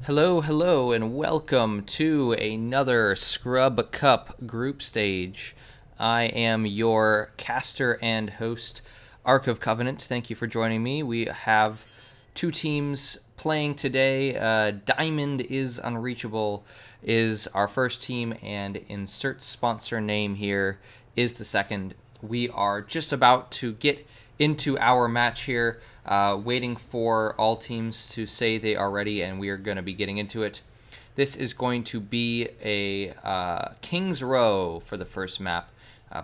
Hello, hello, and welcome to another Scrub Cup group stage. I am your caster and host, Ark of Covenant. Thank you for joining me. We have two teams playing today. Diamond is Unreachable is our first team, and insert sponsor name here is the second. We are just about to get into our match here, waiting for all teams to say they are ready, and we are going to be getting into it. This is going to be a King's Row for the first map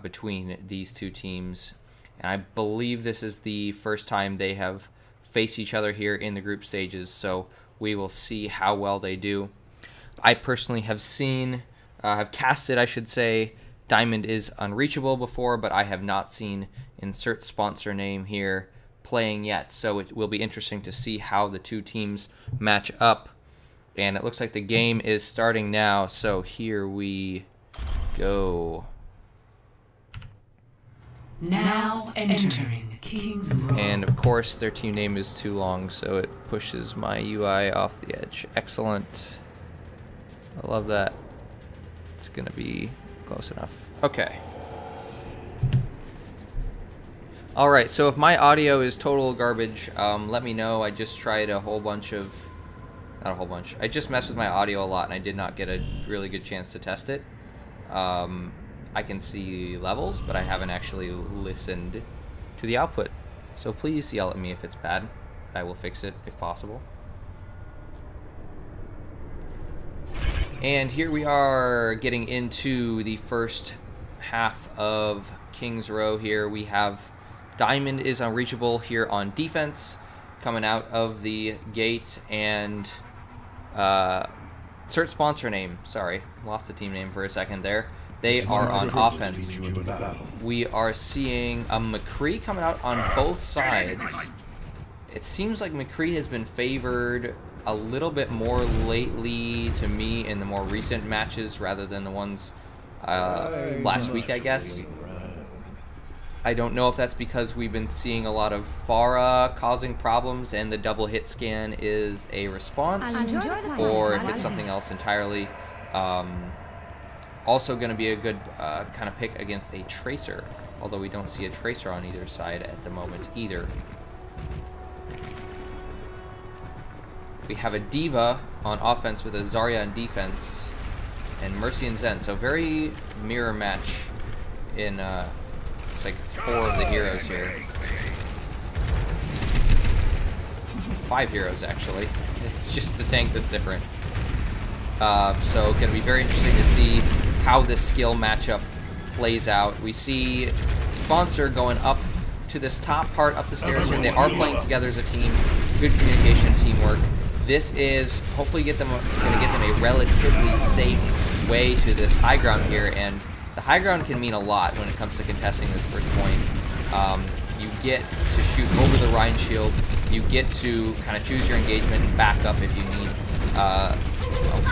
between these two teams, and I believe this is the first time they have faced each other here in the group stages, so we will see how well they do. I personally have casted, I should say, Diamond is Unreachable before, but I have not seen insert sponsor name here playing yet, so it will be interesting to see how the two teams match up. And it looks like the game is starting now, so here we go. Now entering King's Row. And of course their team name is too long, so it pushes my UI off the edge. Excellent. I love that. It's gonna be close enough. Okay. Alright, so if my audio is total garbage, let me know. I just tried a whole bunch of... Not a whole bunch. I just messed with my audio a lot, and I did not get a really good chance to test it. I can see levels, but I haven't actually listened to the output. So please yell at me if it's bad. I will fix it if possible. And here we are getting into the first half of King's Row here. We have Diamond is Unreachable here on defense, coming out of the gate, and insert sponsor name. Sorry, lost the team name for a second there. They are on offense. We are seeing a McCree coming out on both sides. It seems like McCree has been favored a little bit more lately to me in the more recent matches rather than the ones last week, I guess. I don't know if that's because we've been seeing a lot of Pharah causing problems and the double hit scan is a response, or if it's something else entirely. Also going to be a good kind of pick against a Tracer, although we don't see a Tracer on either side at the moment either. We have a D.Va on offense with a Zarya on defense, and Mercy and Zen. So very mirror match in, it's like 4 of the heroes here. 5 heroes, actually. It's just the tank that's different. So going to be very interesting to see how this skill matchup plays out. We see Sponsor going up to this top part up the stairs here. They are playing together as a team. Good communication, teamwork. This is hopefully going to get them a relatively safe way to this high ground here, and the high ground can mean a lot when it comes to contesting this first point. You get to shoot over the Rhine shield. You get to kind of choose your engagement and back up if you need a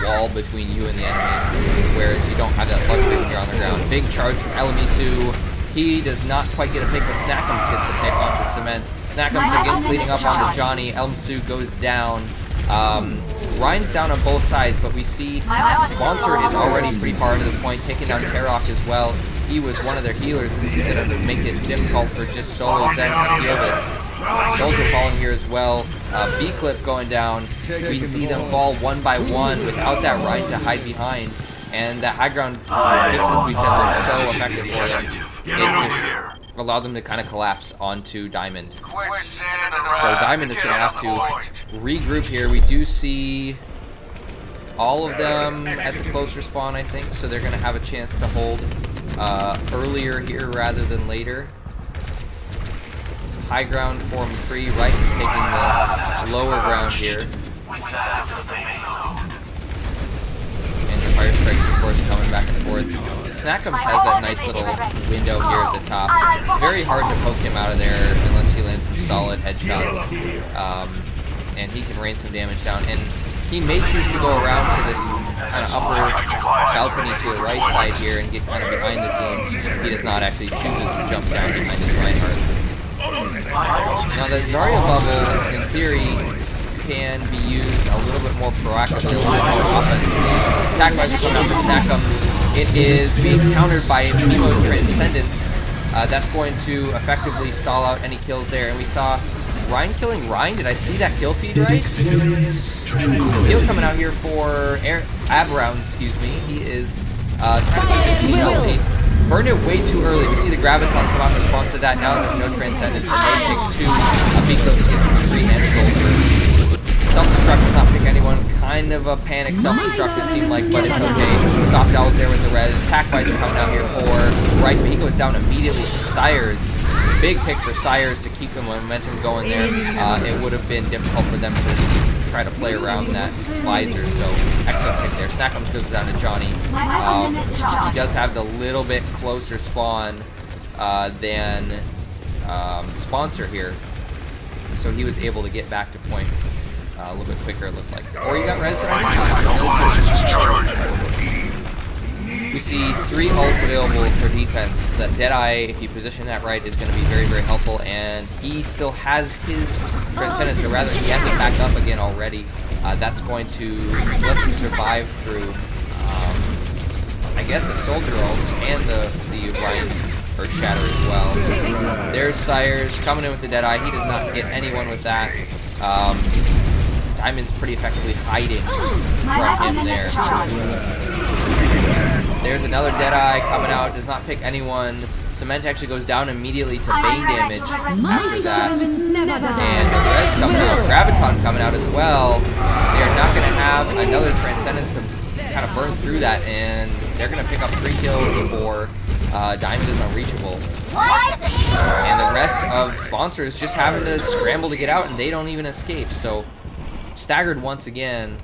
wall between you and the enemy, whereas you don't have that luxury when you're on the ground. Big charge from Elamisu. He does not quite get a pick, but Snackums gets the pick onto Cement. Snackums again leading up onto Johnny. Elamisu goes down. Ryan's down on both sides, but we see Sponsor is already pretty far into this point, taking down Terok as well. He was one of their healers. This is going to make it difficult for just Solo Zen to heal this. Soldier falling here as well. B-Clip going down. We see them fall one by one without that Ryan to hide behind. And that high ground, just as we said, was so effective for them. It just allowed them to kind of collapse onto Diamond. So Diamond is going to have to regroup here. We do see all of them at the closer spawn, I think, so they're going to have a chance to hold earlier here rather than later. High ground for McCree. Right is taking the lower ground here. And the fire strikes, of course, coming back and forth. Snackums has that nice little window here at the top. Very hard to poke him out of there unless he lands some solid headshots. And he can rain some damage down. And he may choose to go around to this kind of upper balcony to the right side here and get kind of behind the team. He does not actually chooses to jump down behind his Reinhardt. Now the Zarya bubble, in theory, can be used a little bit more proactively, a little bit more offensively. Attack Visor coming out for Snackums. It is being countered by Teemo's Transcendence. That's going to effectively stall out any kills there. And we saw Ryan killing Ryan. Did I see that kill feed right? Heal coming out here for Abround, excuse me. He is trying to keep his team healthy. Burned it way too early. We see the Graviton come out in response to that. Now there's no Transcendence. And they pick 2. Pico gets 3 and Soldier. Self-destruct does not pick anyone. Kind of a panic self-destruct it seemed like, but it's okay. Soft Owl's there with the res. Attack Visor coming out here for right, but he goes down immediately to Sires. Big pick for Sires to keep the momentum going there. It would have been difficult for them to try to play around that visor, so excellent pick there. Snackums goes down to Johnny. He does have the little bit closer spawn than Sponsor here, so he was able to get back to point a little bit quicker, it looked like. Or you got res. We see 3 ults available for defense. That Deadeye, if you position that right, is going to be very, very helpful. And he still has his Transcendence, or rather, he has it back up again already. That's going to let him survive through, I guess, a Soldier ult and the Ryan Earth Shatter as well. There's Sires coming in with the Deadeye. He does not get anyone with that. Diamond's pretty effectively hiding from him there. There's another Deadeye coming out, does not pick anyone. Cement actually goes down immediately to Bane damage after that. And the Res coming out, Graviton coming out as well. They are not going to have another Transcendence to kind of burn through that, and they're going to pick up 3 kills for Diamond is Unreachable. And the rest of Sponsors just having to scramble to get out, and they don't even escape. So staggered once again,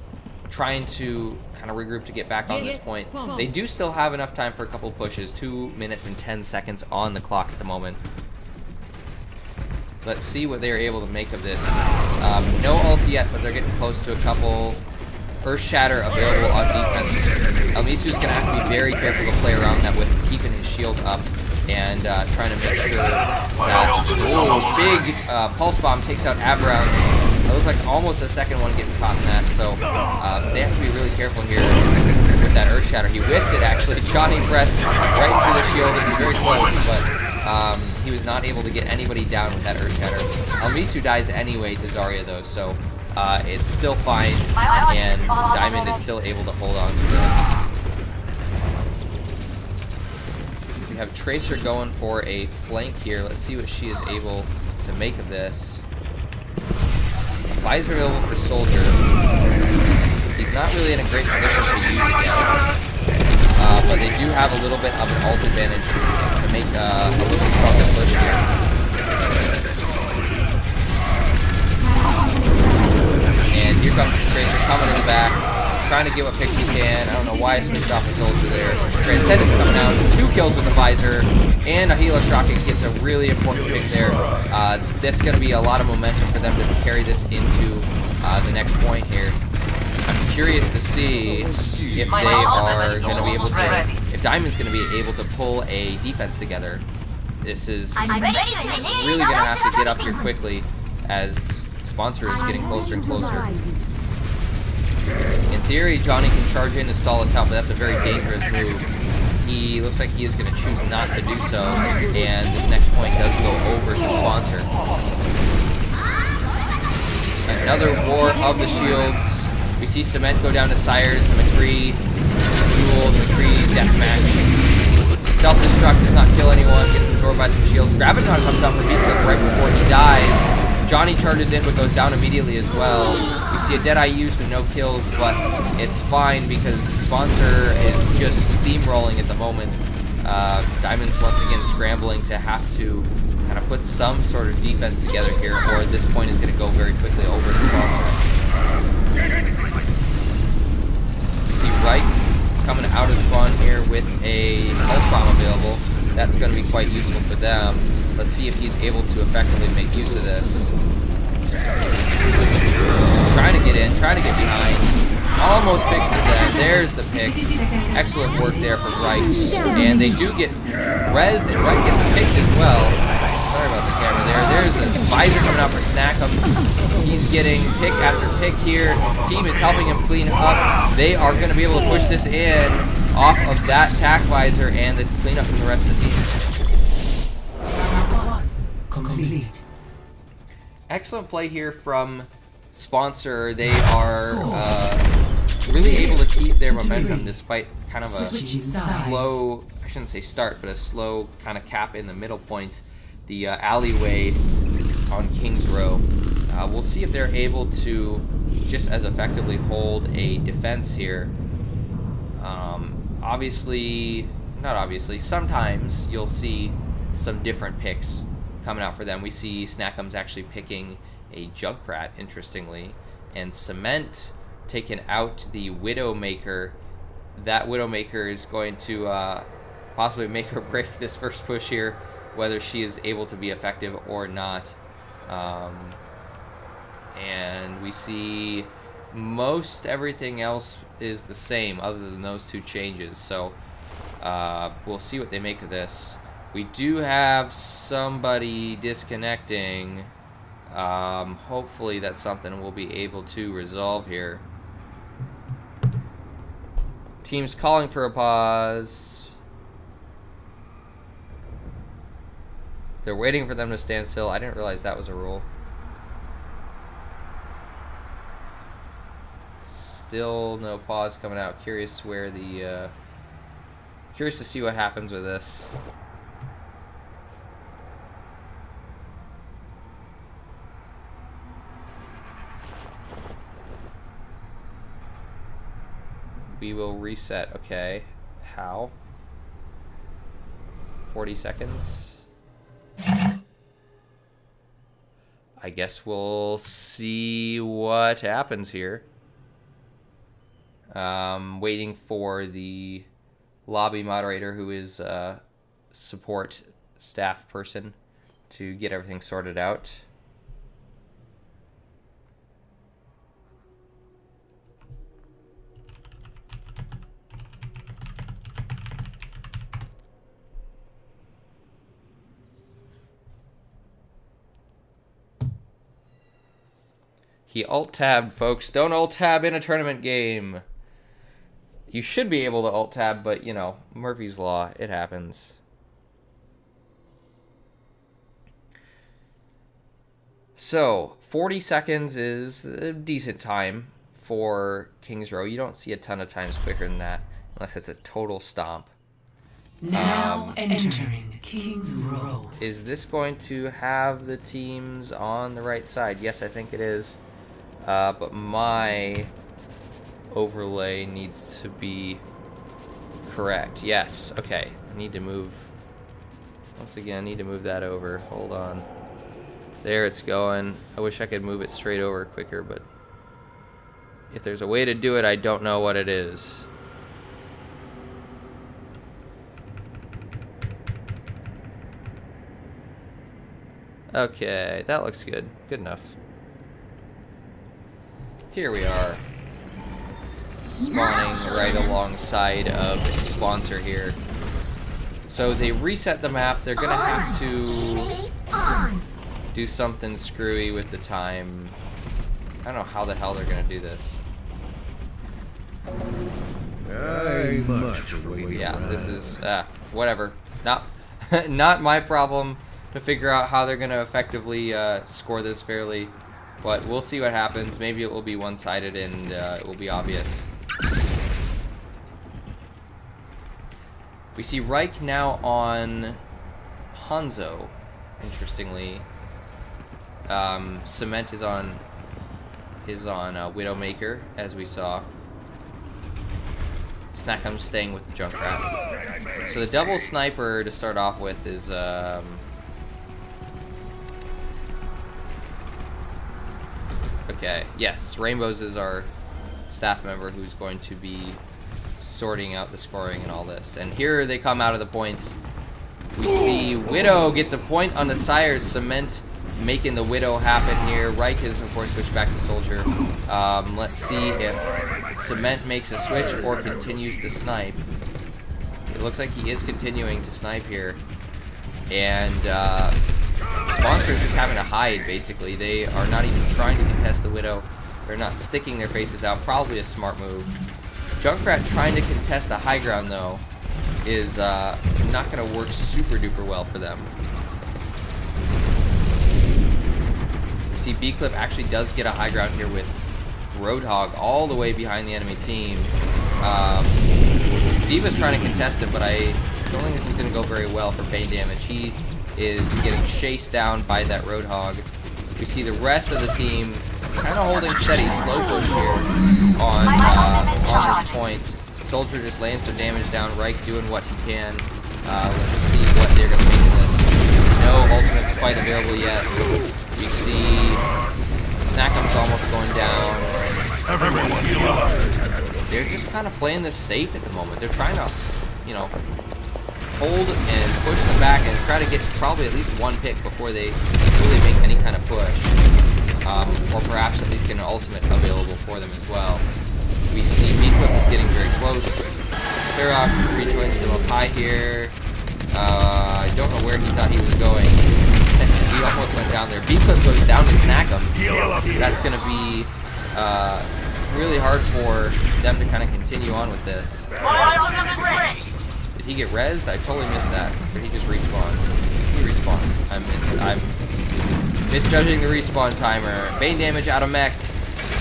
trying to kind of regroup to get back on this point. They do still have enough time for a couple pushes. 2 minutes and 10 seconds on the clock at the moment. Let's see what they're able to make of this. No ult yet, but they're getting close to a couple. Earth Shatter available on defense. Elmisu's going to have to be very careful to play around that with keeping his shield up and trying to make sure that big Pulse Bomb takes out Abround. It looks like almost a second one getting caught in that, so they have to be really careful here with that Earth Shatter. He whiffs it, actually. Johnny pressed right through the shield. It was very close, but he was not able to get anybody down with that Earth Shatter. Elmisu dies anyway to Zarya, though, so it's still fine, and Diamond is still able to hold on to this. We have Tracer going for a flank here. Let's see what she is able to make of this. Visor available for Soldier. He's not really in a great position to use it yet. But they do have a little bit of an ult advantage to make a little stronger push here. And here comes Tracer coming in the back, trying to get what picks he can. I don't know why I switched off the Soldier there. Transcendence coming out, 2 kills with the Visor, and a Helo Shocking gets a really important pick there. That's going to be a lot of momentum for them to carry this into the next point here. I'm curious to see if they are going to be able to, if Diamond's going to be able to pull a defense together. This is really going to have to get up here quickly as Sponsor is getting closer and closer. In theory, Johnny can charge in to stall us out, but that's a very dangerous move. He looks like he is going to choose not to do so, and this next point does go over to Sponsor. Another war of the shields. We see Cement go down to Sires, the McCree duel, the McCree deathmatch. Self-destruct does not kill anyone, gets absorbed by some shields. Graviton comes out for Beatcliff right before he dies. Johnny charges in but goes down immediately as well. We see a Deadeye used with no kills, but it's fine because Sponsor is just steamrolling at the moment. Diamond's once again scrambling to have to kind of put some sort of defense together here, or this point is going to go very quickly over to Sponsor. We see Reich coming out of spawn here with a Pulse Bomb available. That's going to be quite useful for them. Let's see if he's able to effectively make use of this. Trying to get in, trying to get behind. Almost picks his end. There's the picks. Excellent work there from Reich. And they do get rezzed, and Reich gets picked as well. Sorry about the camera there. there's a visor coming out for Snackums. He's getting pick after pick here. Team is helping him clean up. They are going to be able to push this in off of that tack visor and the cleanup from the rest of the team. Complete. Excellent play here from Sponsor. They are really able to keep their momentum despite kind of a slow, I shouldn't say start, but a slow kind of cap in the middle point, the alleyway on King's Row. We'll see if they're able to just as effectively hold a defense here. Sometimes you'll see some different picks coming out for them. We see Snackums actually picking a Junkrat, interestingly, and Cement taking out the Widowmaker. That Widowmaker is going to possibly make or break this first push here, whether she is able to be effective or not. And we see most everything else is the same other than those two changes. So we'll see what they make of this. We do have somebody disconnecting. Hopefully that's something we'll be able to resolve here. Team's calling for a pause. They're waiting for them to stand still. I didn't realize that was a rule. Still no pause coming out. Curious where the curious to see what happens with this. We will reset. Okay. How? 40 seconds. I guess we'll see what happens here. Waiting for the lobby moderator, who is a support staff person, to get everything sorted out. He alt-tabbed, folks. Don't alt-tab in a tournament game. You should be able to alt-tab, but, you know, Murphy's Law. It happens. So, 40 seconds is a decent time for King's Row. You don't see a ton of times quicker than that, unless it's a total stomp. Now entering King's Row. Is this going to have the teams on the right side? Yes, I think it is. But my overlay needs to be correct. Yes, okay. I need to move. Once again, I need to move that over. Hold on. There it's going. I wish I could move it straight over quicker, but if there's a way to do it, I don't know what it is. Okay, that looks good. Good enough. Here we are, spawning right alongside of Sponsor here. So they reset the map. They're gonna have to do something screwy with the time. I don't know how the hell they're gonna do this. Yeah, this is whatever. Not my problem to figure out how they're gonna effectively score this fairly. But we'll see what happens. Maybe it will be one-sided and it will be obvious. We see Reich now on Hanzo, interestingly. Cement is on Widowmaker, as we saw. Snackum's staying with the Junkrat. So the double sniper to start off with is okay, yes, Rainbows is our staff member who's going to be sorting out the scoring and all this. And here they come out of the points. We see Widow gets a point on the Sires. Cement making the Widow happen here. Reich is, of course, switched back to Soldier. Let's see if Cement makes a switch or continues to snipe. It looks like he is continuing to snipe here. And Monster is just having to hide, basically. They are not even trying to contest the Widow. They're not sticking their faces out. Probably a smart move. Junkrat trying to contest the high ground, though, is not going to work super duper well for them. You see, B-Clip actually does get a high ground here with Roadhog all the way behind the enemy team. D.Va's trying to contest it, but I don't think this is going to go very well for Bane damage. He is getting chased down by that Roadhog. We see the rest of the team kind of holding steady, slow push here on this point. Soldier just laying some damage down. Reich doing what he can. Let's see what they're going to make of this. No ultimate fight available yet. We see Snackham's almost going down. They're just kind of playing this safe at the moment. They're trying to, you know, hold and push them back and try to get probably at least one pick before they really make any kind of push. Or perhaps at least get an ultimate available for them as well. We see B-Clip is getting very close. Turok rejoins them up high here. I don't know where he thought he was going. He almost went down there. B-Clip goes down to Snackham. That's going to be really hard for them to kind of continue on with this. Did he get rezzed? I totally missed that. Or he just respawned? He respawned. I'm misjudging the respawn timer. Bane damage out of mech.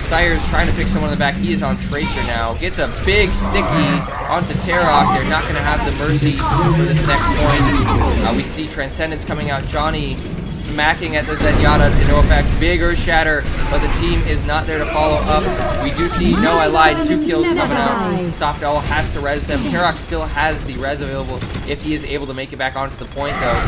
Sire's trying to pick someone in the back. He is on Tracer now. Gets a big sticky onto Tarok. They're not going to have the mercy for this next point. We see Transcendence coming out. Johnny smacking at the Zenyatta to no effect. Big Earth Shatter, but the team is not there to follow up. We do see, no, I lied, 2 kills coming out. Soft Owl has to res them. Tarok still has the res available if he is able to make it back onto the point, though.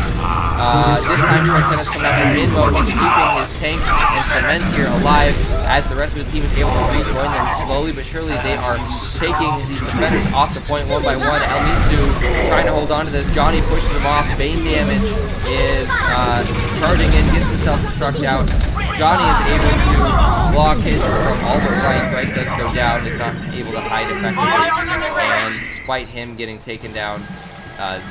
This time Transcendence coming out in mid mode. He's keeping his tank and Cement here alive as the rest of his team is able to rejoin them slowly but surely. They are taking these defenders off the point one by one. Elmisu trying to hold on to this. Johnny pushes him off. Bane damage is charging in, gets the self-destruct out. Johnny is able to block his from all but right. Right does go down, is not able to hide effectively. And despite him getting taken down,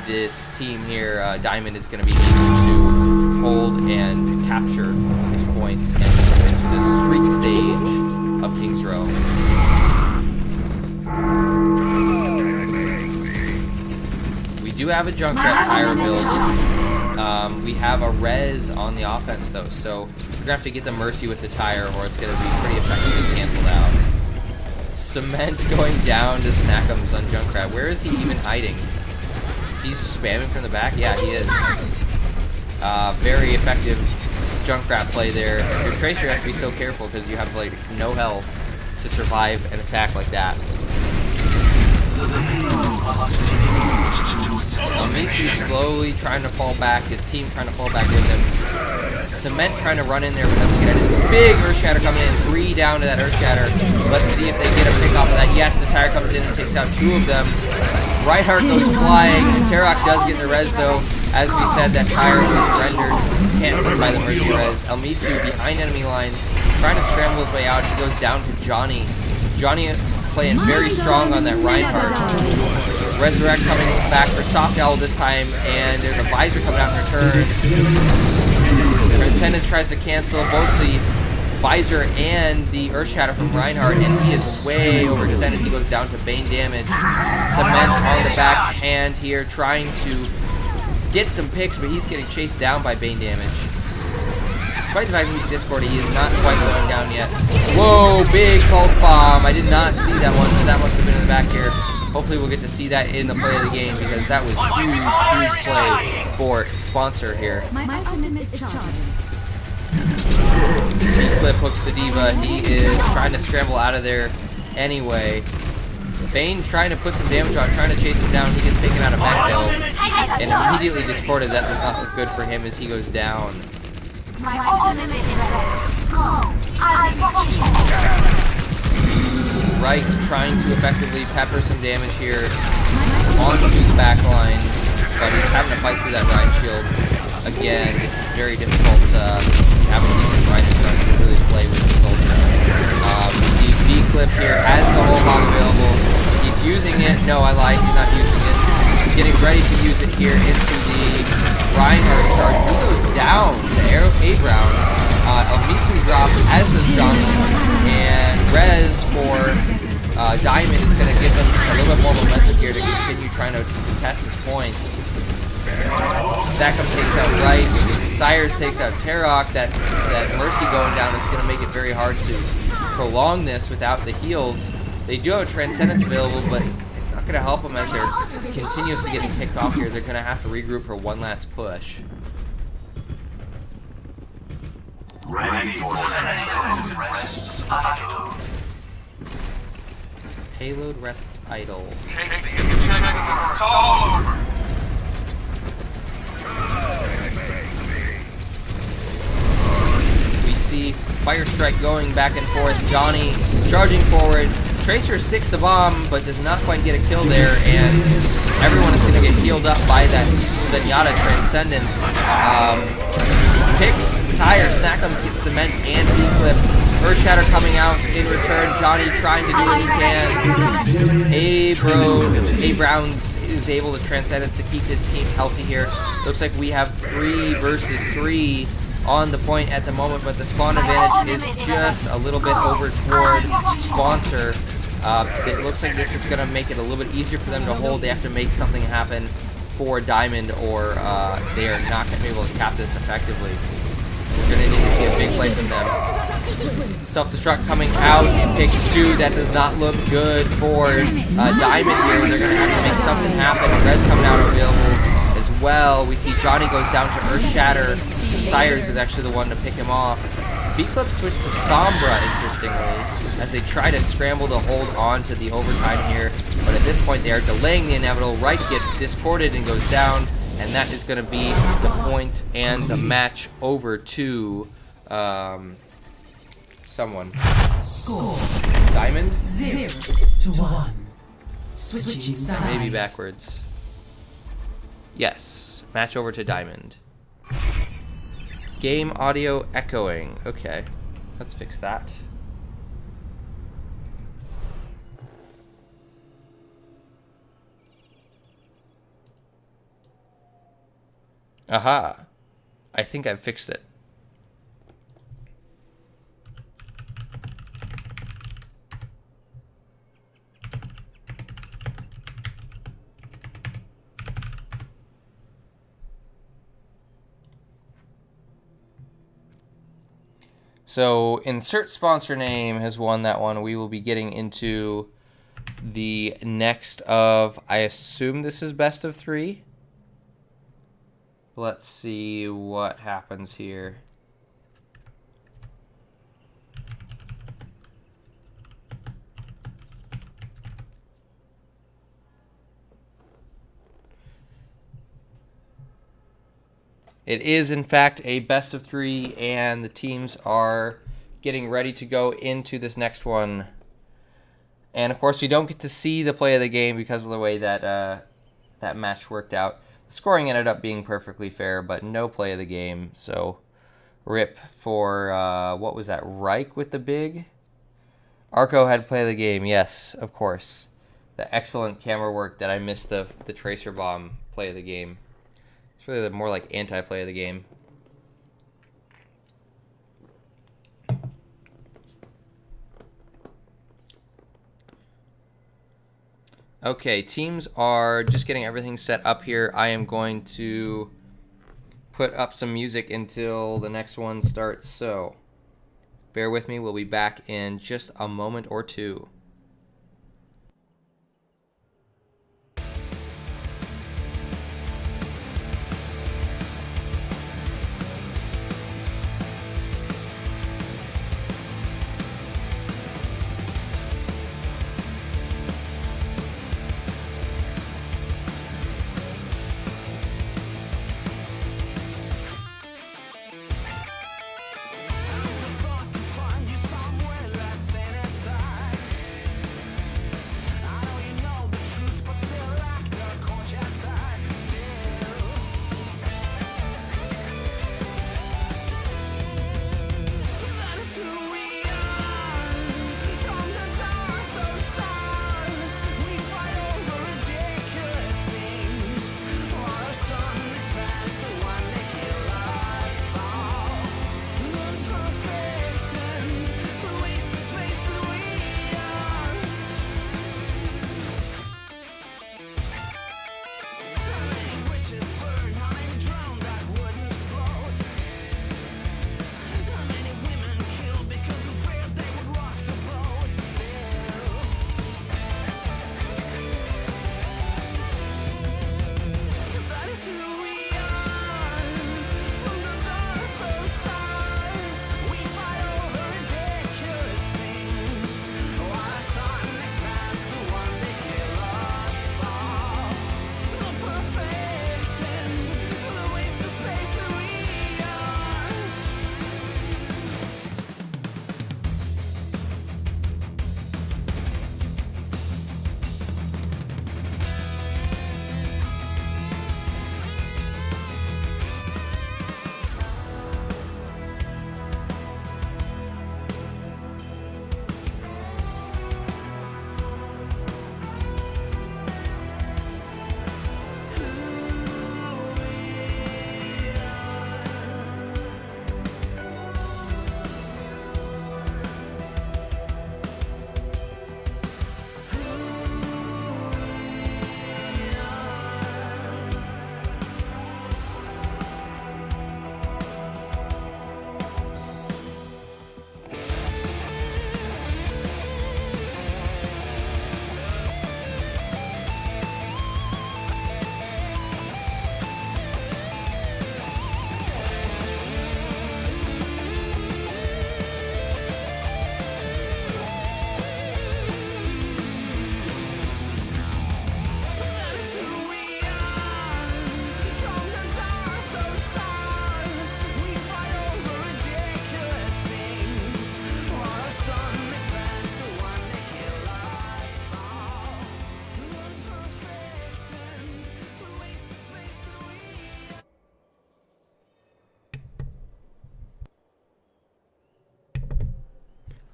this team here, Diamond, is going to be able to hold and capture this point and move into the street stage of King's Row. We do have a Junkrat tire available. We have a res on the offense though, so we're gonna have to get the Mercy with the tire or it's gonna be pretty effectively canceled out. Cement going down to Snackham's on Junkrat. Where is he even hiding? Is he spamming from the back? Yeah, he is. Very effective Junkrat play there. If you're Tracer, you have to be so careful because you have like no health to survive an attack like that. Misu's slowly trying to fall back, his team trying to fall back with him. Cement trying to run in there but doesn't get anything. Big Earth Shatter coming in, 3 down to that Earth Shatter. Let's see if they get a pick off of that. Yes, the tire comes in and takes out 2 of them. Reinhardt goes flying. Tarok does get the res though. As we said, that tire was rendered canceled by the Mercy res. Elmisu behind enemy lines, trying to scramble his way out. He goes down to Johnny. Johnny playing very strong on that Reinhardt. Resurrect coming back for Soft Owl this time, and there's a Visor coming out in return. Transcendence tries to cancel both the Visor and the Earth Shatter from Reinhardt, and he is way overextended. He goes down to Bane damage. Cement on the back hand here, trying to get some picks, but he's getting chased down by Bane damage. Despite the fact that he's Discord, he is not quite going down yet. Whoa, big pulse bomb. I did not see that one, but that must have been in the back here. Hopefully we'll get to see that in the play of the game because that was huge play for Sponsor here. My ultimate is charging. B-Clip hooks the D.Va. He is trying to scramble out of there anyway. Bane trying to put some damage on, trying to chase him down. He gets taken out of mech though, and immediately discorded. That does not look good for him as he goes down. Right, trying to effectively pepper some damage here onto the back line, but he's having to fight through that Rhine shield. Again, it's very difficult to have a decent Rhine start to really play with the soldier. We see B-Clip here has the whole hog available. He's using it. No, I lied. He's not using it. He's getting ready to use it here into the Reinhardt charge. He goes down to A-Brown. Elmisu drop, as does Johnny. And Rez for Diamond is going to give him a little bit more momentum here to continue trying to contest his points. Stackham takes out Right. Sires takes out Tarok. That Mercy going down is going to make it very hard to prolong this without the heals. They do have a Transcendence available, but it's not going to help them as they're continuously getting picked off here. They're going to have to regroup for one last push. Ready for rests idle. Payload rests idle. Take the objective. All over. We see Fire Strike going back and forth. Johnny charging forward. Tracer sticks the bomb, but does not quite get a kill there, and everyone is going to get healed up by that Zenyatta Transcendence. Picks, Tire, Snackums get Cement and E-Clip. Earthshatter coming out in return. Johnny trying to do what he can. A-Browns is able to Transcendence to keep his team healthy here. Looks like we have 3 versus 3 on the point at the moment, but the spawn advantage is just a little bit over toward Sponsor. It looks like this is going to make it a little bit easier for them to hold. They have to make something happen for Diamond, or they are not going to be able to cap this effectively. We're going to need to see a big play from them. Self-destruct coming out, picks 2. That does not look good for Diamond here. They're going to have to make something happen. Rez coming out available as well. We see Johnny goes down to Earthshatter. Sires is actually the one to pick him off. B-Clip switched to Sombra, interestingly, as they try to scramble to hold on to the overtime here. But at this point, they are delaying the inevitable. Right gets discorded and goes down, and that is going to be the point and the match over to someone. Score Diamond? 0-1. Switching sides. Maybe backwards. Yes, match over to Diamond. Game audio echoing. Okay, let's fix that. Aha. I think I've fixed it. So, insert sponsor name has won that one. We will be getting into the next of, I assume this is best of 3. Let's see what happens here. It is, in fact, a best of 3, and the teams are getting ready to go into this next one. And, of course, we don't get to see the play of the game because of the way that that match worked out. The scoring ended up being perfectly fair, but no play of the game. So, rip for, what was that, Reich with the big? Arco had play of the game, yes, of course. The excellent camera work that I missed the Tracer Bomb play of the game. It's really more like anti-play of the game. Okay, teams are just getting everything set up here. I am going to put up some music until the next one starts, so bear with me. We'll be back in just a moment or two.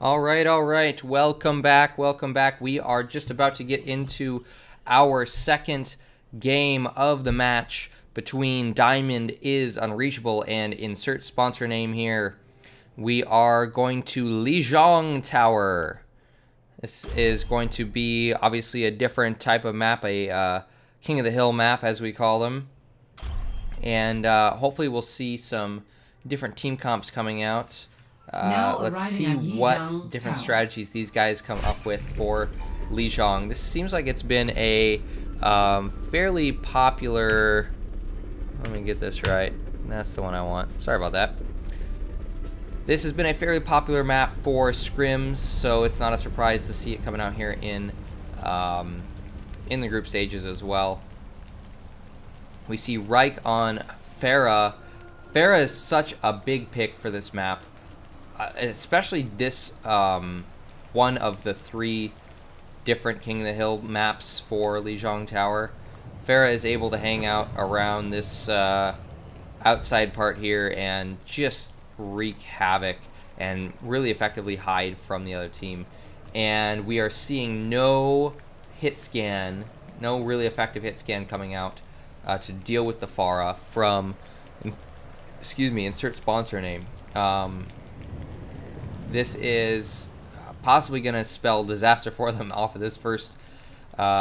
All right. Welcome back. We are just about to get into our second game of the match between Diamond is Unreachable and insert sponsor name here. We are going to Lijiang Tower. This is going to be obviously a different type of map, a King of the Hill map as we call them. And hopefully we'll see some different team comps coming out. Let's see what different strategies these guys come up with for Lijiang. This seems like it's been a fairly popular... Let me get this right. That's the one I want. Sorry about that. This has been a fairly popular map for scrims, so it's not a surprise to see it coming out here in the group stages as well. We see Reich on Pharah. Pharah is such a big pick for this map. Especially this one of the 3 different King of the Hill maps for Lijiang Tower. Pharah is able to hang out around this outside part here and just wreak havoc and really effectively hide from the other team. And we are seeing no hit scan, no really effective hit scan coming out to deal with the Pharah from, insert sponsor name. This is possibly going to spell disaster for them off of this first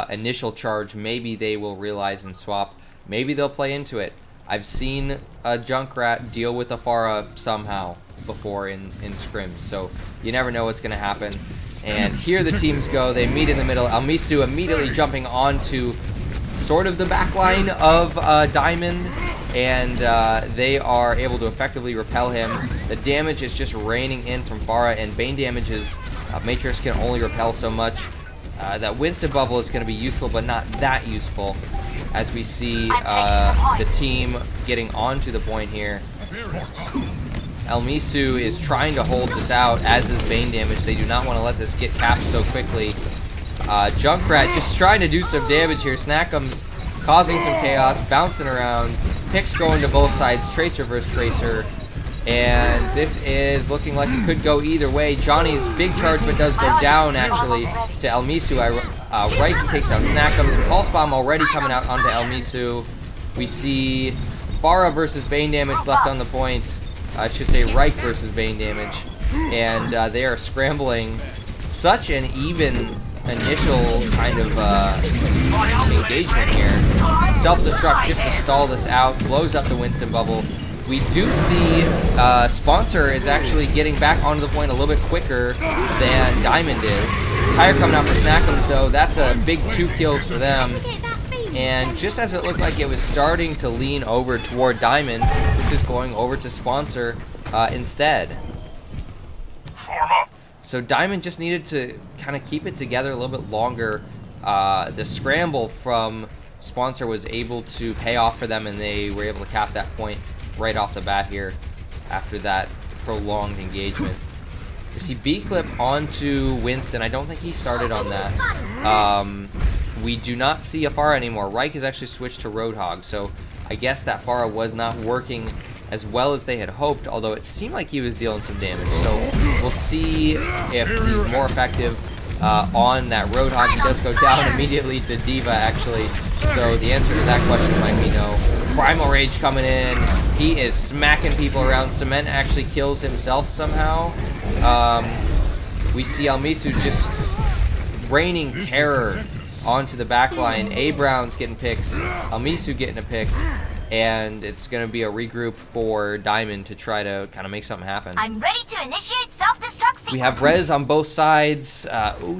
initial charge. Maybe they will realize and swap. Maybe they'll play into it. I've seen a Junkrat deal with a Pharah somehow before in scrims, so you never know what's going to happen. And here the teams go. They meet in the middle. Almisu immediately jumping onto sort of the back line of Diamond, and they are able to effectively repel him. The damage is just raining in from Pharah, and Bane damages. Matrix can only repel so much. That Winston Bubble is going to be useful, but not that useful, as we see the team getting onto the point here. Elmisu is trying to hold this out, as is Bane damage. They do not want to let this get capped so quickly. Junkrat just trying to do some damage here. Snackums causing some chaos, bouncing around. Picks going to both sides, Tracer versus Tracer. And this is looking like it could go either way. Johnny's big charge, but does go down, actually, to Elmisu. Reich takes out Snackums. Pulse Bomb already coming out onto Elmisu. We see Pharah versus Bane damage left on the point. I should say Reich versus Bane damage. And they are scrambling. Such an even initial kind of engagement here. Self-destruct just to stall this out. Blows up the Winston Bubble. We do see Sponsor is actually getting back onto the point a little bit quicker than Diamond is. Tire coming out for Snackums, though. That's a big 2 kills for them. And just as it looked like it was starting to lean over toward Diamond, this is going over to Sponsor instead. So Diamond just needed to kind of keep it together a little bit longer. The scramble from Sponsor was able to pay off for them, and they were able to cap that point right off the bat here after that prolonged engagement. We see B-Clip onto Winston. I don't think he started on that. We do not see a Pharah anymore. Reich has actually switched to Roadhog, so I guess that Pharah was not working as well as they had hoped, although it seemed like he was dealing some damage. So we'll see if he's more effective on that Roadhog. He does go down immediately to Diva, actually. So the answer to that question might be no. Primal Rage coming in. He is smacking people around. Cement actually kills himself somehow. We see Elmisu just raining terror onto the back line. A Brown's getting picks. Elmisu getting a pick. And it's going to be a regroup for Diamond to try to kind of make something happen. I'm ready to initiate self-destruct sequence. We have Rez on both sides.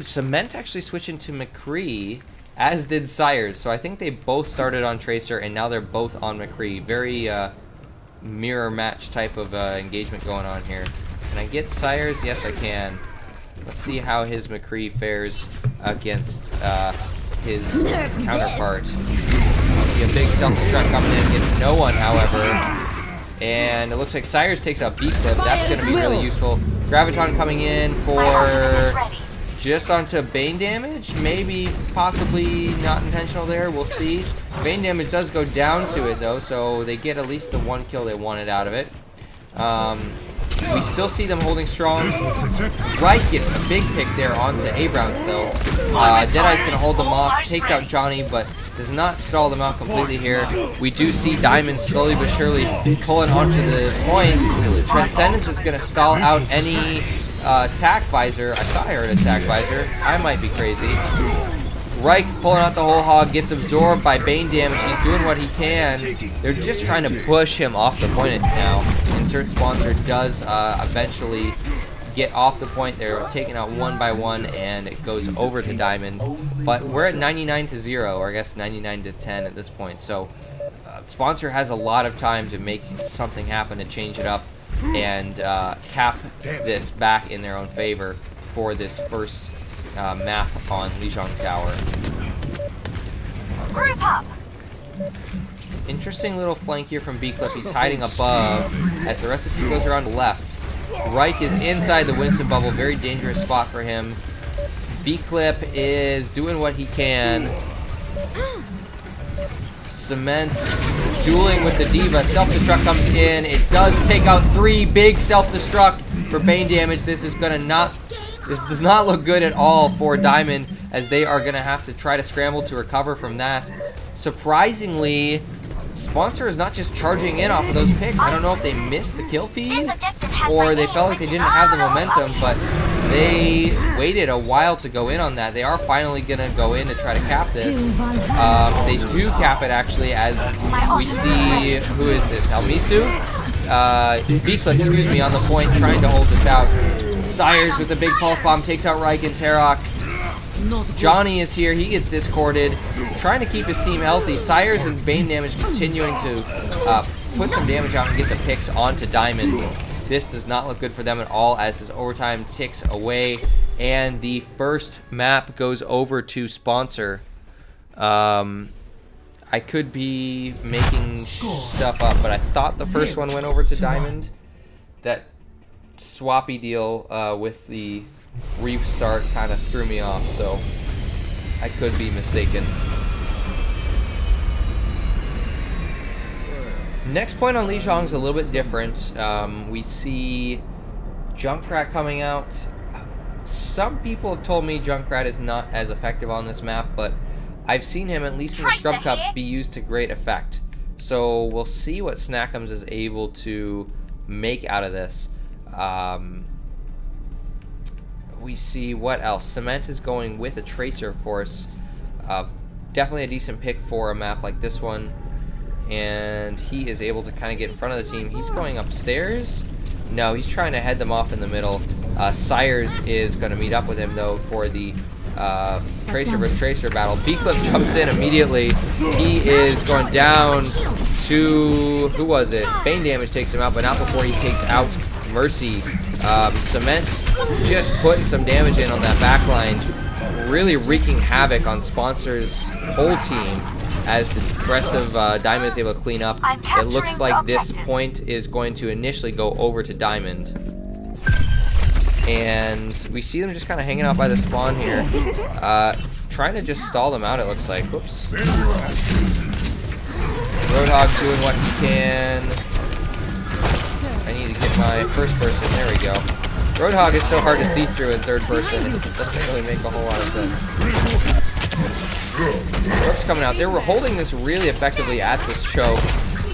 Cement actually switching to McCree, as did Sires. So I think they both started on Tracer, and now they're both on McCree. Very mirror match type of engagement going on here. Can I get Sires? Yes, I can. Let's see how his McCree fares against his counterpart. See a big self-destruct coming in against no one, however. And it looks like Sires takes out B-Clip. That's going to be really useful. Graviton coming in for just onto Bane damage. Maybe, possibly not intentional there. We'll see. Bane damage does go down to it, though, so they get at least the 1 kill they wanted out of it. We still see them holding strong. Reich gets a big pick there onto A-Browns, though. Deadeye's going to hold them off, takes out Johnny, but does not stall them out completely here. We do see Diamond slowly but surely pulling onto the point. Transcendence is going to stall out any attack visor. I thought I heard attack visor. I might be crazy. Reich pulling out the whole hog, gets absorbed by Bane damage. He's doing what he can. They're just trying to push him off the point now. Insert sponsor does eventually get off the point. They're taken out one by one, and it goes over to Diamond. But we're at 99-0, or I guess 99-10 at this point. So sponsor has a lot of time to make something happen, to change it up, and cap this back in their own favor for this first map on Lijiang Tower. Group up. Interesting little flank here from B-Clip. He's hiding above as the rest of the team goes around left. Reich is inside the Winston bubble. Very dangerous spot for him. B-Clip is doing what he can. Cement dueling with the Diva. Self-destruct comes in. It does take out 3 big self-destruct for Bane damage. This does not look good at all for Diamond, as they are going to have to try to scramble to recover from that. Surprisingly, Sponsor is not just charging in off of those picks. I don't know if they missed the kill feed or they felt like they didn't have the momentum, but they waited a while to go in on that. They are finally going to go in to try to cap this. They do cap it, actually, as we see, who is this, Almisu? B-Clip, excuse me, on the point, trying to hold this out. Sires with the big pulse bomb takes out Reich and Tarok. Johnny is here. He gets discorded, trying to keep his team healthy. Sires and Bane damage continuing to put some damage out and get the picks onto Diamond. This does not look good for them at all, as this overtime ticks away, and the first map goes over to Sponsor. I could be making stuff up, but I thought the first one went over to Diamond. That swappy deal with the restart kind of threw me off, so I could be mistaken. Next point on Lijiang's a little bit different. We see Junkrat coming out. Some people have told me Junkrat is not as effective on this map, but I've seen him, at least in the Scrub Cup, be used to great effect. So we'll see what Snackums is able to make out of this. We see what else. Cement is going with a Tracer, of course. Definitely a decent pick for a map like this one. And he is able to kind of get in front of the team. He's going upstairs. No, he's trying to head them off in the middle. Sires is going to meet up with him, though, for the Tracer versus Tracer battle. B-Clip jumps in immediately. He is going down to, who was it? Bane damage takes him out, but not before he takes out Mercy. Cement just putting some damage in on that back line, really wreaking havoc on Sponsor's whole team, as the rest of Diamond is able to clean up. It looks like this point is going to initially go over to Diamond. And we see them just kind of hanging out by the spawn here, trying to just stall them out, it looks like. Whoops. Roadhog doing what he can. I need to get my first person. There we go. Roadhog is so hard to see through in third person. It doesn't really make a whole lot of sense. Rook's coming out. They were holding this really effectively at this choke.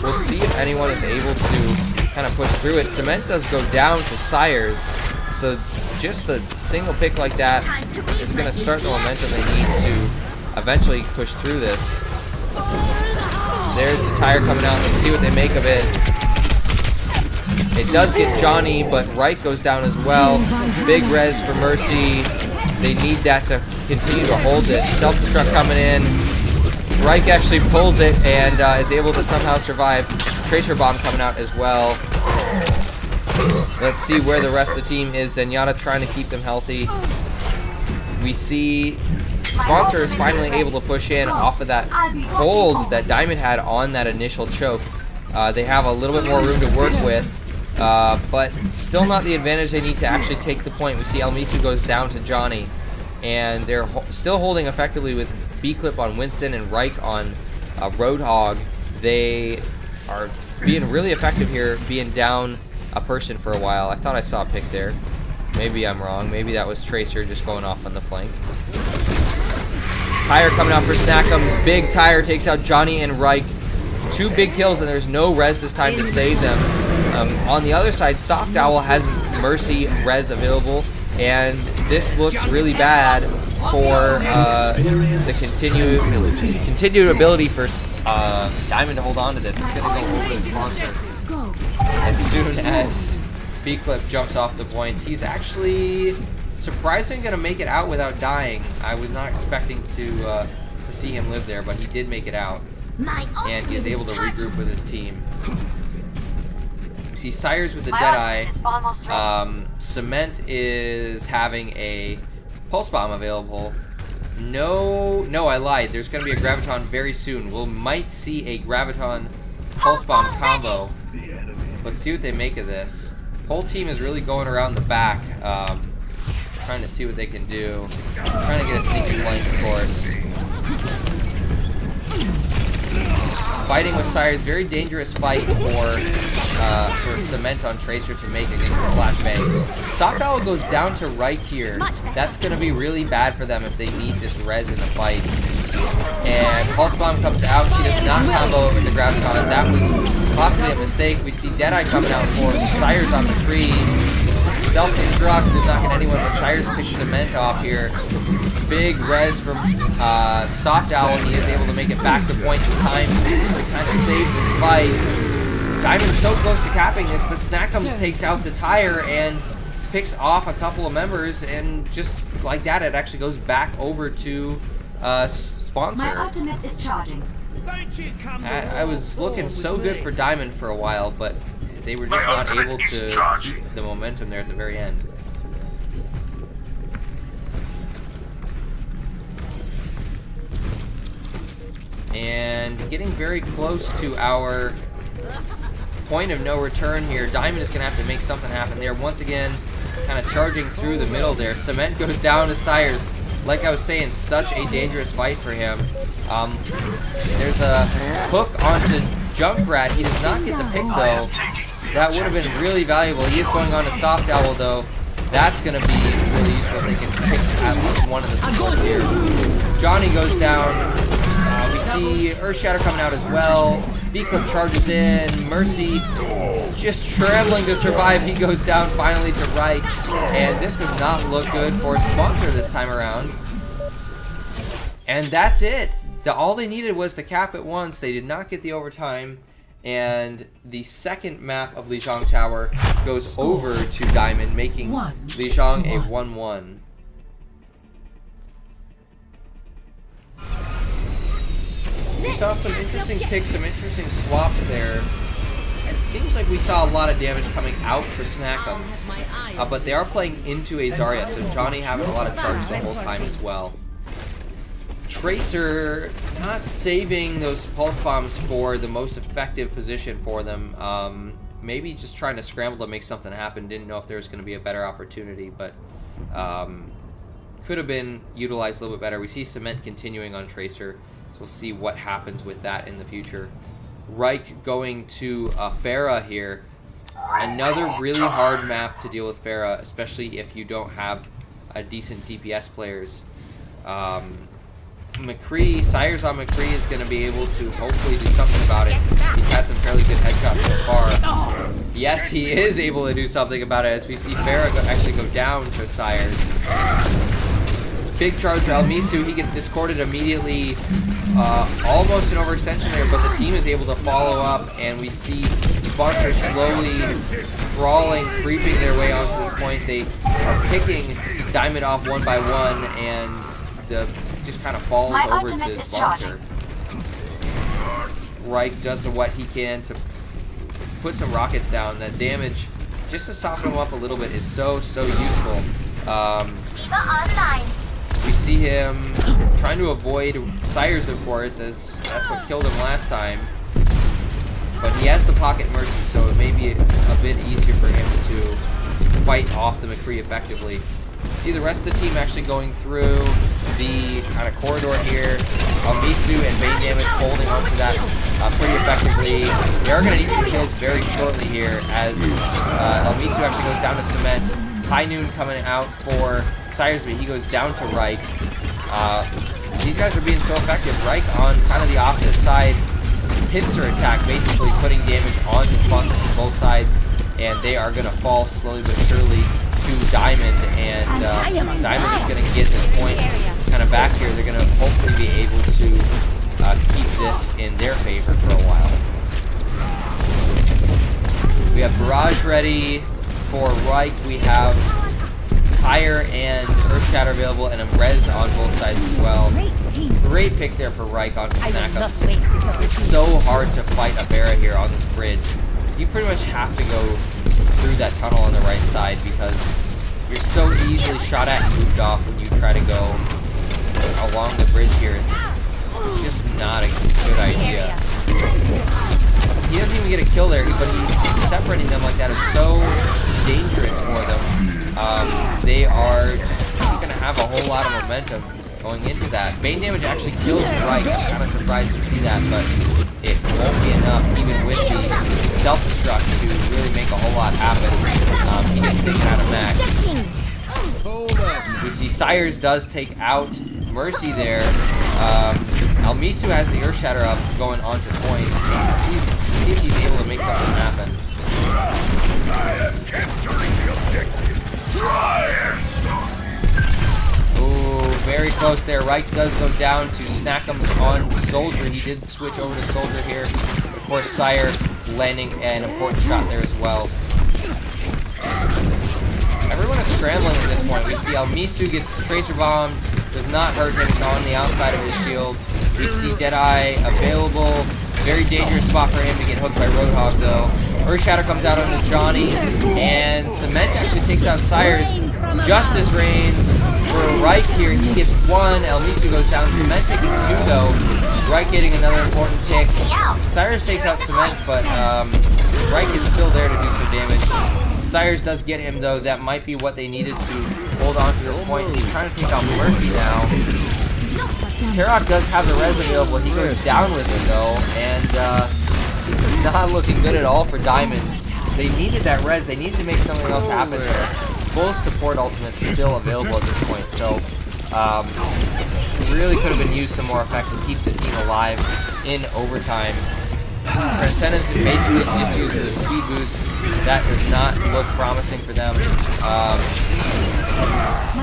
We'll see if anyone is able to kind of push through it. Cement does go down to Sires. So just a single pick like that is going to start the momentum they need to eventually push through this. There's the tire coming out. Let's see what they make of it. It does get Johnny, but Reich goes down as well. Big res for Mercy. They need that to continue to hold this. Self-destruct coming in. Reich actually pulls it and is able to somehow survive. Tracer bomb coming out as well. Let's see where the rest of the team is. Zenyatta trying to keep them healthy. We see Sponsor is finally able to push in off of that hold that Diamond had on that initial choke. They have a little bit more room to work with, but still not the advantage they need to actually take the point. We see Almisu goes down to Johnny, and they're still holding effectively with B-Clip on Winston and Reich on Roadhog. They are being really effective here, being down a person for a while. I thought I saw a pick there. Maybe I'm wrong. Maybe that was Tracer just going off on the flank. Tire coming out for Snackums. Big Tire takes out Johnny and Reich. 2 big kills, and there's no res this time to save them. On the other side, Soft Owl has Mercy res available, and this looks really bad for the continued ability for Diamond to hold on to this. It's going to go over the sponsor as soon as B-Clip jumps off the point. He's actually surprisingly going to make it out without dying. I was not expecting to see him live there, but he did make it out. And he's able to regroup with his team. We see Sires with the Deadeye. Cement is having a Pulse Bomb available. No, I lied. There's going to be a Graviton very soon. We might see a Graviton Pulse Bomb combo. Let's see what they make of this. Whole team is really going around the back, trying to see what they can do. Trying to get a sneaky flank, of course. Fighting with Sires, very dangerous fight for Cement on Tracer to make against the flashbang. Soft Owl goes down to right here. That's going to be really bad for them if they need this res in the fight. And Pulse Bomb comes out. She does not combo with the Graviton. That was possibly a mistake. We see Deadeye coming out for Sires on the tree. Self-destruct does not get anyone, but Sires picks Cement off here. Big res from Soft Owl, and he is able to make it back to point in time to kind of save this fight. Diamond's so close to capping this, but Snackums takes out the Tire and picks off a couple of members, and just like that, it actually goes back over to Sponsor. My ultimate is charging. I was looking so good for Diamond for a while, but they were just not able to keep the momentum there at the very end. And getting very close to our point of no return here. Diamond is going to have to make something happen there. Once again, kind of charging through the middle there. Cement goes down to Sires. Like I was saying, such a dangerous fight for him. There's a hook onto Junkrat. He does not get the pick, though. That would have been really valuable. He is going on to Soft Owl, though. That's going to be really useful if they can pick at least one of the supports here. Johnny goes down. We see Earthshatter coming out as well. B-Clip charges in. Mercy just trembling to survive. He goes down finally to right. And this does not look good for Sponsor this time around. And that's it. All they needed was to cap it once. They did not get the overtime. And the second map of Lijiang Tower goes over to Diamond, making Lijiang a 1-1. We saw some interesting picks, some interesting swaps there. It seems like we saw a lot of damage coming out for Snackums, but they are playing into a Zarya, so Johnny having a lot of charge the whole time as well. Tracer not saving those pulse bombs for the most effective position for them. Maybe just trying to scramble to make something happen. Didn't know if there was going to be a better opportunity, but could have been utilized a little bit better. We see Cement continuing on Tracer. We'll see what happens with that in the future. Reich going to Pharah here. Another really hard map to deal with Pharah, especially if you don't have decent DPS players. McCree, Sires on McCree is going to be able to hopefully do something about it. He's had some fairly good headshots so far. Yes, he is able to do something about it as we see Pharah actually go down to Sires. Big charge for Elmisu. He gets discorded immediately. Almost an overextension there, but the team is able to follow up, and we see Sponsor slowly crawling, creeping their way onto this point. They are picking Diamond off one by one, and the just kind of falls over to Sponsor. Reich does what he can to put some rockets down. That damage, just to soften him up a little bit, is so useful. We see him trying to avoid Sires, of course, as that's what killed him last time. But he has the Pocket Mercy, so it may be a bit easier for him to fight off the McCree effectively. See the rest of the team actually going through the kind of corridor here. Misu and Bane Damage holding onto that pretty effectively. They are going to need some kills very shortly here as Elmisu actually goes down to Cement. High Noon coming out for Sires, but he goes down to Reich. These guys are being so effective. Reich on kind of the opposite side. Pincer attack, basically putting damage on the sponsors from both sides. And they are going to fall slowly but surely to Diamond. And Diamond is going to get this point kind of back here. They're going to hopefully be able to keep this in their favor for a while. We have Barrage ready for Reich. We have Tire and Earthshatter available, and a Res on both sides as well. Great pick there for Reich on Snackups. It's so hard to fight a Vera here on this bridge. You pretty much have to go through that tunnel on the right side because you're so easily shot at and moved off when you try to go along the bridge here. It's just not a good idea. He doesn't even get a kill there, but separating them like that is so dangerous for them. They are just going to have a whole lot of momentum going into that. Bane damage actually kills Reich. I'm kind of surprised to see that, but it won't be enough, even with the self-destruct, to really make a whole lot happen. He gets taken out of max. We see Sires does take out Mercy there. Elmisu has the Earthshatter up, going on to point. See if he's able to make something happen. Ooh, very close there. Reich does go down to Snackums on Soldier. He did switch over to Soldier here. Of course, Sire landing an important shot there as well. Everyone is scrambling at this point. We see Elmisu gets Tracer Bombed. Does not hurt him. It's on the outside of his shield. We see Deadeye available. Very dangerous spot for him to get hooked by Roadhog, though. Earthshatter comes out onto Johnny, and Cement actually takes out Sires. Justice reigns for Reich here. He gets one. Elmisu goes down. Cement taking two, though. Reich getting another important pick. Sires takes out Cement, but Reich is still there to do some damage. Sires does get him, though. That might be what they needed to hold on to this point. He's trying to take out Mercy now. Turok does have the res available. He goes down with it, though, and this is not looking good at all for Diamond. They needed that res. They needed to make something else happen there. Full support ultimate still available at this point, so really could have been used to more effect to keep the team alive in overtime. Transcendence is basically just using the speed boost. That does not look promising for them.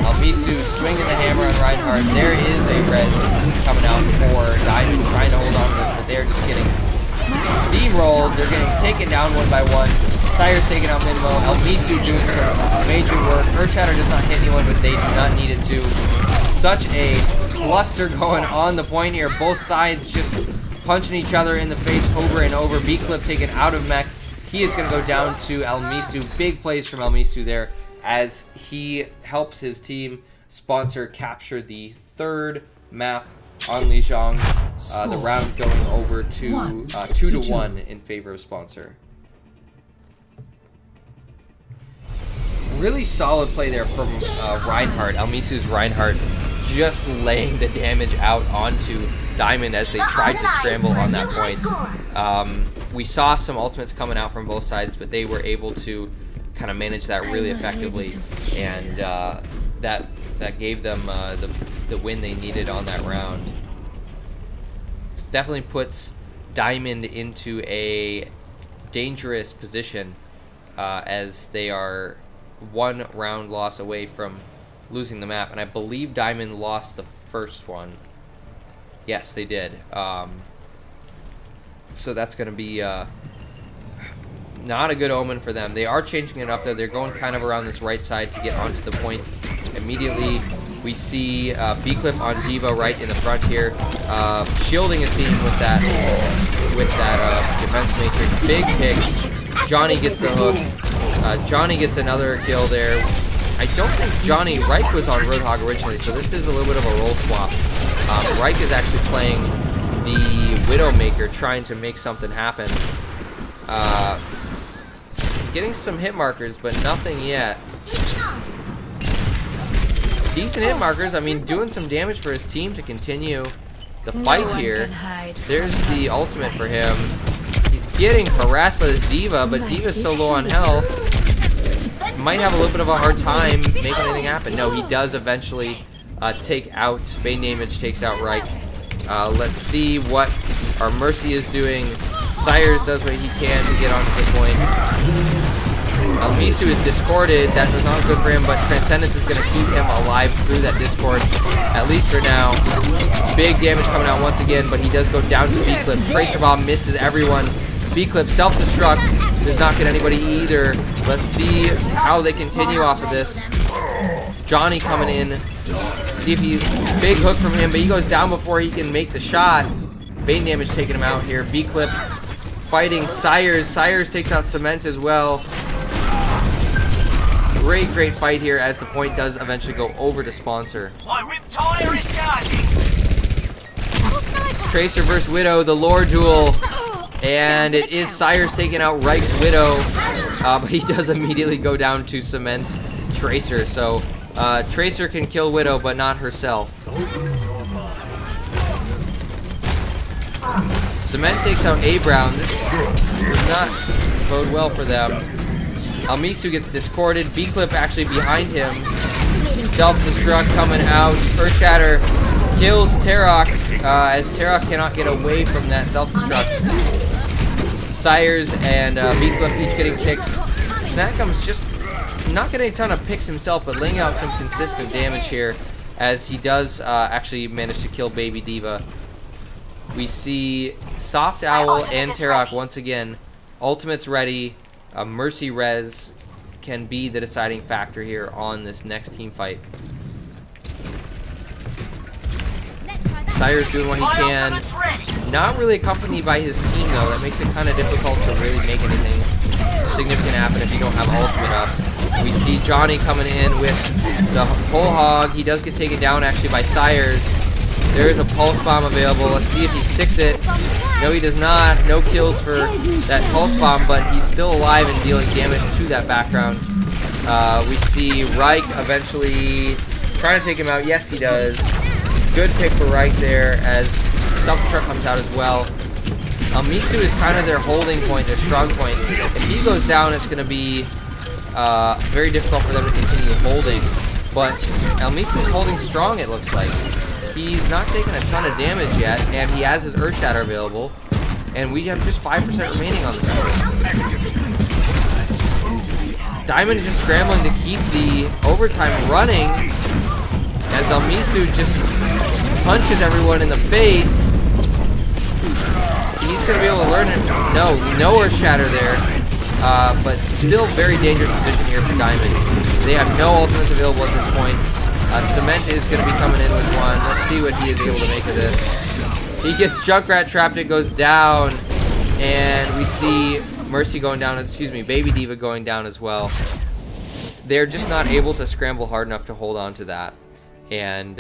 Elmisu swinging the hammer on Reinhardt. There is a res coming out for Diamond, trying to hold on to this, but they're just getting steamrolled. They're getting taken down one by one. Sire's taking out Minmo. Elmisu doing some major work. Earthshatter does not hit anyone, but they do not need it to. Such a cluster going on the point here. Both sides just punching each other in the face over and over. B-Clip taken out of mech. He is going to go down to Elmisu. Big plays from Elmisu there as he helps his team sponsor capture the third map on Lijiang. The round going over to 2-1 in favor of sponsor. Really solid play there from Reinhardt. Elmisu's Reinhardt just laying the damage out onto Diamond as they tried to scramble on that point. We saw some ultimates coming out from both sides, but they were able to kind of manage that really effectively, and that gave them the win they needed on that round. This definitely puts Diamond into a dangerous position as they are one round loss away from losing the map, and I believe Diamond lost the first one. Yes, they did. So that's going to be not a good omen for them. They are changing it up there. They're going kind of around this right side to get onto the point immediately. We see B-Clip on Diva right in the front here, shielding his team with that defense matrix. Big picks. Johnny gets the hook. Johnny gets another kill there. I don't think Johnny Reich was on Roadhog originally, so this is a little bit of a role swap. Reich is actually playing the Widowmaker, trying to make something happen. Getting some hit markers, but nothing yet. Decent hit markers. I mean, doing some damage for his team to continue the fight here. There's the ultimate for him. He's getting harassed by this D.Va, but D.Va's so low on health. Might have a little bit of a hard time making anything happen. No, he does eventually take out, Bane Damage takes out Reich. Let's see what our Mercy is doing. Sires does what he can to get onto the point. Misu is discorded. That does not look good for him, but Transcendence is going to keep him alive through that discord, at least for now. Big damage coming out once again, but he does go down to B-Clip. Tracer Bomb misses everyone. B-Clip self-destruct does not get anybody either. Let's see how they continue off of this. Johnny coming in. See if he's... Big hook from him, but he goes down before he can make the shot. Bane Damage taking him out here. B-Clip fighting Sires. Sires takes out Cement as well. Great fight here as the point does eventually go over to Sponsor. My rip tire is charging. Tracer versus Widow, the lore duel. And it is Sires taking out Reich's Widow. But he does immediately go down to Cement's Tracer. So Tracer can kill Widow, but not herself. Cement takes out A-Brown. This does not bode well for them. Misu gets discorded. B-Clip actually behind him. Self-destruct coming out. Earth Shatter kills Terok as Terok cannot get away from that self-destruct. Sires and B-Clip each getting picks. Snackums just not getting a ton of picks himself, but laying out some consistent damage here as he does actually manage to kill Baby D.Va. We see Soft Owl and Terok once again. Ultimate's ready. Mercy Res can be the deciding factor here on this next team fight. Sire's doing what he can. Not really accompanied by his team though. That makes it kind of difficult to really make anything significant happen if you don't have ultimate up. We see Johnny coming in with the whole hog. He does get taken down actually by Sires. There is a pulse bomb available. Let's see if he sticks it. No, he does not. No kills for that pulse bomb, but he's still alive and dealing damage to that background. We see Reich eventually trying to take him out. Yes, he does. Good pick for Reich there as self-destruct comes out as well. Misu is kind of their holding point, their strong point. If he goes down, it's going to be very difficult for them to continue holding. But Misu is holding strong, it looks like. He's not taking a ton of damage yet, and he has his Earth Shatter available. And we have just 5% remaining on this. Diamond is just scrambling to keep the overtime running as Misu just punches everyone in the face. He's going to be able to learn it. No Earth Shatter there. But still very dangerous position here for Diamond. They have no ultimates available at this point. Cement is going to be coming in with one. Let's see what he is able to make of this. He gets Junkrat trapped. It goes down. And we see Mercy going down. Excuse me, Baby D.Va going down as well. They're just not able to scramble hard enough to hold on to that. And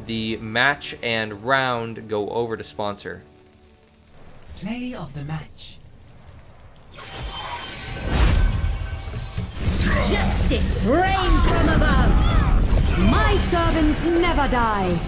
the match and round go over to Sponsor. Play of the match. Justice reigns from above. My servants never die.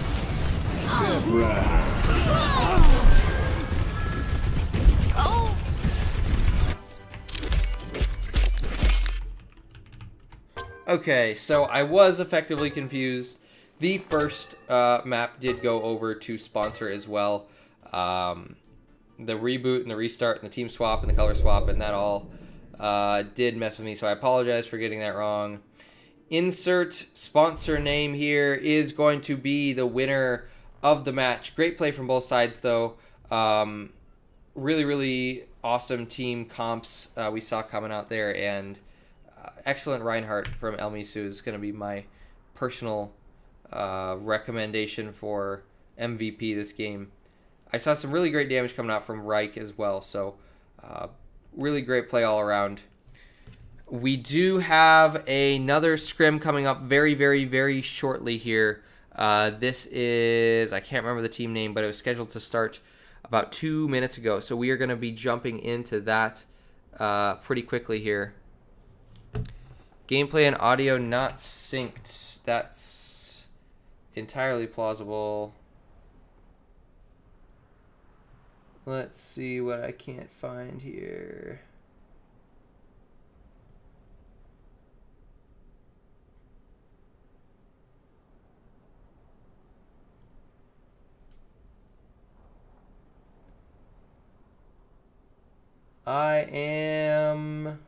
Okay, so I was effectively confused. The first map did go over to Sponsor as well. The reboot and the restart and the team swap and the color swap and that all did mess with me, so I apologize for getting that wrong. Insert Sponsor name here is going to be the winner of the match. Great play from both sides, though. Really awesome team comps we saw coming out there, and excellent Reinhardt from Misu is going to be my personal recommendation for MVP this game. I saw some really great damage coming out from Reich as well, so really great play all around. We do have another scrim coming up very shortly here. This is, I can't remember the team name, but it was scheduled to start about 2 minutes ago. So we are going to be jumping into that pretty quickly here. Gameplay and audio not synced. That's entirely plausible. Let's see what I can't find here. I am